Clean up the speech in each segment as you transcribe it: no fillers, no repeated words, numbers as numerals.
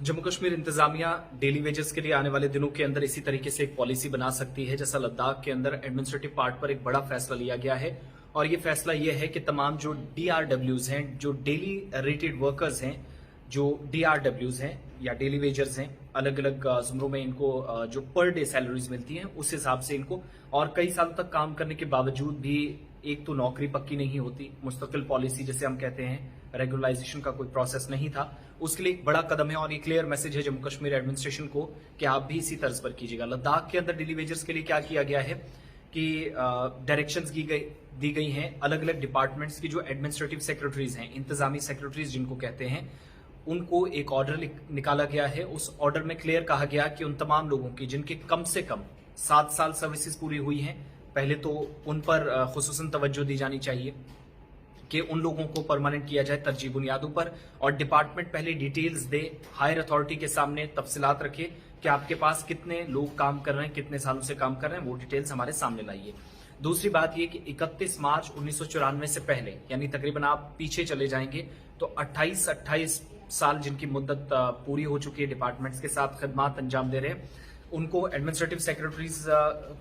जम्मू कश्मीर इंतजामिया daily wages के लिए आने वाले दिनों के अंदर इसी तरीके से एक पॉलिसी बना सकती है जैसा लद्दाख के अंदर एडमिनिस्ट्रेटिव पार्ट पर एक बड़ा फैसला लिया गया है। और ये फैसला ये है कि तमाम जो DRWs हैं, जो डेली रेटेड वर्कर्स हैं, जो DRWs हैं या डेली वेजर्स हैं, अलग अलग जुमरों में इनको जो पर डे सैलरीज मिलती हैं उस हिसाब से इनको, और कई सालों तक काम करने के बावजूद भी एक तो नौकरी पक्की नहीं होती, मुस्तकिल पॉलिसी जिसे हम कहते हैं, रेगुलराइजेशन का कोई प्रोसेस नहीं था, उसके लिए एक बड़ा कदम है। और ये क्लियर मैसेज है जम्मू कश्मीर एडमिनिस्ट्रेशन को कि आप भी इसी तर्ज पर कीजिएगा। लद्दाख के अंदर डेली वेजर्स के लिए क्या किया गया है कि डायरेक्शंस दी गई हैं अलग अलग डिपार्टमेंट्स की जो एडमिनिस्ट्रेटिव सेक्रेटरीज हैं, इंतजामी सेक्रेटरीज जिनको कहते हैं, उनको एक ऑर्डर निकाला गया है। उस ऑर्डर में क्लियर कहा गया कि उन तमाम लोगों की जिनके कम से कम 7 साल सर्विसेज पूरी हुई हैं, पहले तो उन पर खुसूसन तवज्जो दी जानी चाहिए कि उन लोगों को परमानेंट किया जाए तरजीह बुनियादों पर, और डिपार्टमेंट पहले डिटेल्स दे, हायर अथॉरिटी के सामने तफसीलात रखे कि आपके पास कितने लोग काम कर रहे हैं, कितने सालों से काम कर रहे हैं, वो डिटेल्स हमारे सामने लाइए। दूसरी बात यह कि 31 मार्च 1994 से पहले, यानी तकरीबन आप पीछे चले जाएंगे तो 28 साल जिनकी मुद्दत पूरी हो चुकी है डिपार्टमेंट्स के साथ खिदमत अंजाम दे रहे हैं, उनको एडमिनिस्ट्रेटिव सेक्रेटरीज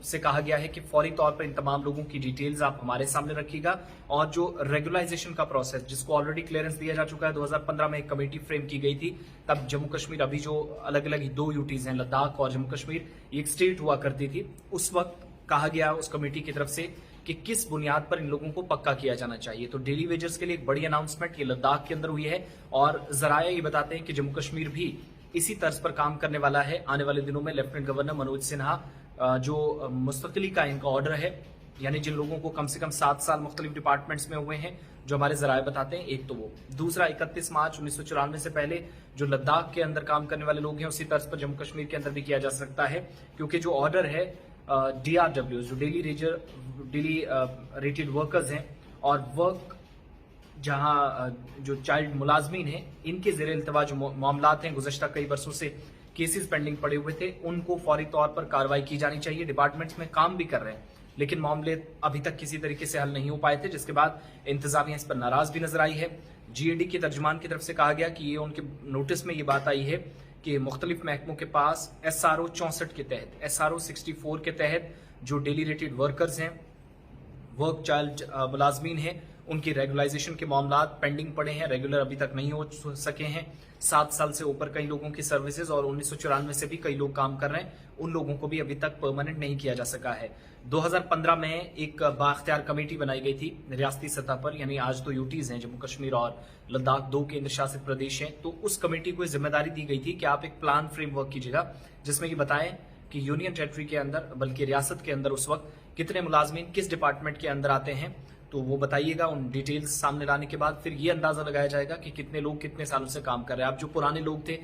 से कहा गया है कि फौरी तौर पर इन तमाम लोगों की डिटेल्स आप हमारे सामने रखिएगा। और जो रेगुलराइजेशन का प्रोसेस, जिसको ऑलरेडी क्लियरेंस दिया जा चुका है, 2015 में एक कमेटी फ्रेम की गई थी, तब जम्मू कश्मीर, अभी जो अलग अलग 2 यूटीज हैं, लद्दाख और जम्मू कश्मीर, एक स्टेट हुआ करती थी, उस वक्त कहा गया उस कमेटी की तरफ से कि किस बुनियाद पर इन लोगों को पक्का किया जाना चाहिए। तो डेली वेजर्स के लिए एक बड़ी अनाउंसमेंट ये लद्दाख के अंदर हुई है, और जराया ये बताते हैं कि जम्मू कश्मीर भी इसी तर्ज पर काम करने वाला है। आने वाले दिनों में लेफ्टिनेंट गवर्नर मनोज सिन्हा जो मुस्तकिली का इनका ऑर्डर है, यानी जिन लोगों को कम से कम 7 साल मुख्तलिफ डिपार्टमेंट्स में हुए हैं, जो हमारे जराये बताते हैं, एक तो वो, दूसरा 31 मार्च 1994 से पहले जो लद्दाख के अंदर काम करने वाले लोग हैं, उसी तर्ज पर जम्मू कश्मीर के अंदर भी किया जा सकता है, क्योंकि जो ऑर्डर है DRWs, जो डेली रेटेड वर्कर्स हैं, और वर्क जहां जो चाइल्ड मुलाजमीन हैं, इनके ज़ेरे इल्तवा जो मामलात हैं, गुज़श्ता कई बरसों से केसेस पेंडिंग पड़े हुए थे, उनको फौरी तौर पर कार्रवाई की जानी चाहिए। डिपार्टमेंट्स में काम भी कर रहे हैं, लेकिन मामले अभी तक किसी तरीके से हल नहीं हो पाए थे, जिसके बाद इंतजामिया इस पर नाराज भी नजर आई है। GAD के तर्जुमान की तरफ से कहा गया कि ये उनके नोटिस में ये बात आई है कि मुख्तलिफ महकमों के पास SRO 64 के तहत, SRO 64 के तहत जो डेली रेटेड वर्कर्स हैं, वर्क चाइल्ड मुलाजमीन हैं, उनकी रेगुलाइजेशन के मामलात पेंडिंग पड़े हैं, रेगुलर अभी तक नहीं हो सके हैं। 7 साल से ऊपर कई लोगों की सर्विसेज, और 1994 से भी कई लोग काम कर रहे हैं, उन लोगों को भी अभी तक परमानेंट नहीं किया जा सका है। 2015 में एक बाख्तियार कमेटी बनाई गई थी रियासती सतह पर, यानी आज तो यूटीज हैं, जम्मू कश्मीर और लद्दाख 2 केंद्र शासित प्रदेश हैं, तो उस कमेटी को जिम्मेदारी दी गई थी कि आप एक प्लान फ्रेमवर्क कीजिएगा जिसमें ये बताएं कि यूनियन टेरिटरी के अंदर, बल्कि रियासत के अंदर उस वक्त कितने मुलाजमीन किस डिपार्टमेंट के अंदर आते हैं, तो वो बताइएगा। उन डिटेल्स सामने लाने के बाद फिर ये अंदाजा लगाया जाएगा कि कितने लोग कितने सालों से काम कर रहे हैं। अब जो पुराने लोग थे,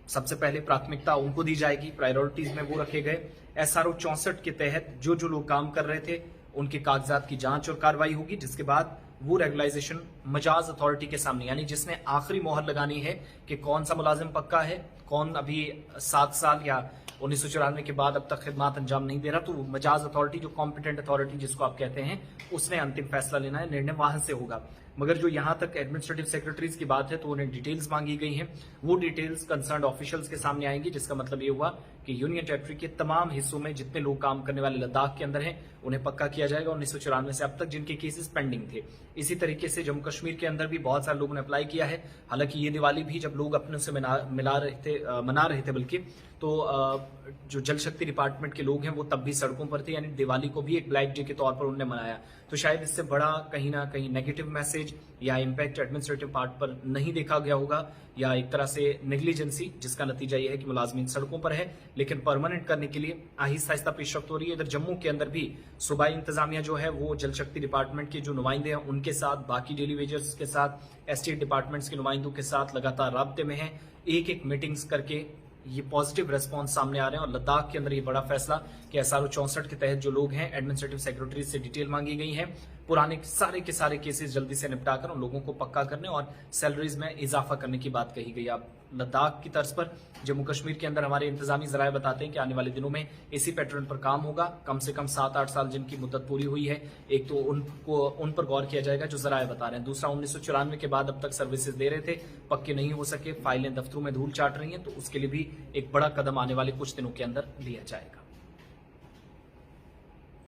सबसे पहले प्राथमिकता उनको दी जाएगी, प्रायोरिटीज में वो रखे गए। SRO 64 के तहत जो जो लोग काम कर रहे थे, उनके कागजात की जांच और कार्रवाई होगी, जिसके बाद वो रेगुलाइजेशन मजाज अथॉरिटी के सामने, यानी जिसने आखिरी मोहर लगानी है कि कौन सा मुलाजिम पक्का है, कौन अभी 7 साल या 1994 के बाद अब तक खिदमत अंजाम नहीं दे रहा, तो मजाज अथॉरिटी, जो कॉम्पिटेंट अथॉरिटी जिसको आप कहते हैं, उसने अंतिम फैसला लेना है, निर्णय वहां से होगा। मगर जो यहां तक एडमिनिस्ट्रेटिव सेक्रेटरीज की बात है, तो उन्हें डिटेल्स मांगी गई हैं, वो डिटेल्स कंसर्न ऑफिशियल्स के सामने आएंगी, जिसका मतलब ये हुआ कि यूनियन टेरिटरी के तमाम हिस्सों में जितने लोग काम करने वाले लद्दाख के अंदर हैं, उन्हें पक्का किया जाएगा 1994 से अब तक जिनके केसेस पेंडिंग थे। इसी तरीके से जम्मू कश्मीर के अंदर भी बहुत सारे लोगों ने अप्लाई किया है। हालांकि ये दिवाली भी जब लोग अपने से मना रहे थे, बल्कि तो जो जल शक्ति डिपार्टमेंट के लोग हैं वो तब भी सड़कों पर थे, यानी दिवाली को भी एक ब्लैक डे के तौर पर उन्होंने मनाया। तो शायद इससे बड़ा कहीं ना कहीं नेगेटिव मैसेज या इम्पैक्ट एडमिनिस्ट्रेटिव पार्ट पर नहीं देखा गया होगा, या एक तरह से नेग्लिजेंसी, जिसका नतीजा यह है कि मुलाजमीन सड़कों पर है। लेकिन परमानेंट करने के लिए आहिस्ता आहिस्ता पेशरफ्त हो रही है। इधर जम्मू के अंदर भी सूबाई इंतजामिया जो है वो जल शक्ति डिपार्टमेंट के जो नुमाइंदे हैं उनके साथ, बाकी डेली वेजर्स के साथ, एस्टेट डिपार्टमेंट्स के नुमाइंदों के साथ लगातार राब्ते में है, एक मीटिंग्स करके ये पॉजिटिव रेस्पॉन्स सामने आ रहे हैं। और लद्दाख के अंदर ये बड़ा फैसला कि SRO 64 के तहत जो लोग हैं, एडमिनिस्ट्रेटिव सेक्रेटरी से डिटेल मांगी गई है, पुराने सारे के सारे केसेस जल्दी से निपटाकर उन लोगों को पक्का करने और सैलरीज में इजाफा करने की बात कही गई। अब लद्दाख की तर्ज पर जम्मू कश्मीर के अंदर हमारे इंतजामी जराये बताते हैं कि आने वाले दिनों में इसी पैटर्न पर काम होगा। कम से कम 7-8 साल जिनकी मुद्दत पूरी हुई है, एक तो उन पर गौर किया जाएगा जो जराये बता रहे हैं। दूसरा, 1994 के बाद अब तक सर्विसेज दे रहे थे, पक्के नहीं हो सके, फाइलें दफ्तरों में धूल चाट रही हैं, तो उसके लिए भी एक बड़ा कदम आने वाले कुछ दिनों के अंदर लिया जाएगा।